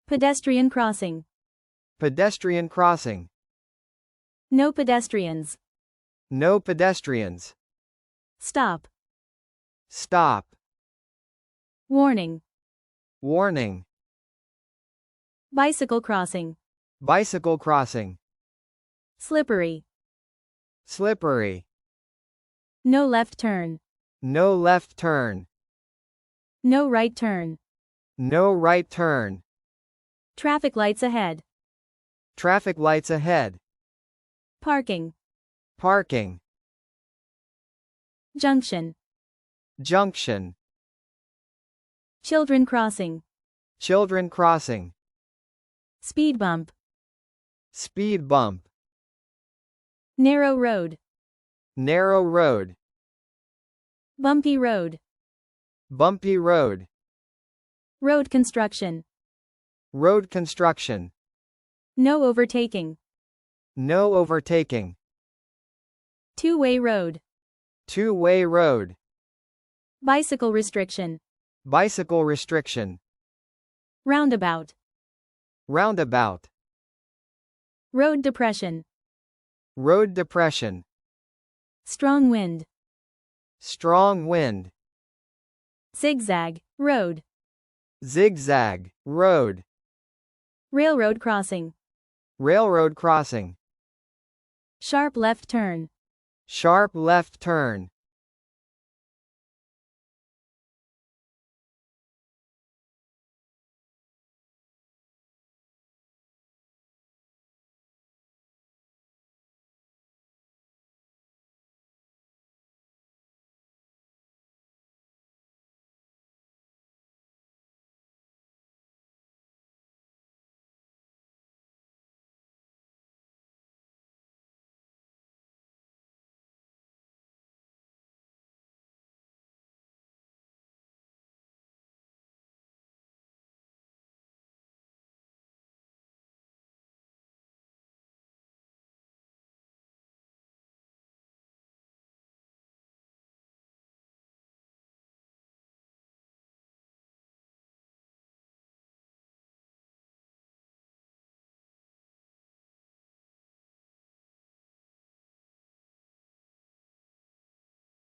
Pedestrian crossing. Pedestrian crossing. No pedestrians. No pedestrians. Stop. Stop. Warning. Warning. Bicycle crossing. Bicycle crossing. Slippery. Slippery. No left turn. No left turn. No right turn. No right turn. Traffic lights ahead. Traffic lights ahead. Parking. Parking. Junction. Junction. Children crossing. Children crossing. Speed bump. Speed bump. Narrow road. Narrow road. Bumpy road. Bumpy road. Road construction. Road construction. No overtaking. No overtaking. Two-way road. Two-way road. Bicycle restriction. Bicycle restriction. Roundabout. Roundabout. Road depression. Road depression. Strong wind. Strong wind. Zigzag. Road. Zigzag. Road. Railroad crossing. Railroad crossing. Sharp left turn. Sharp left turn.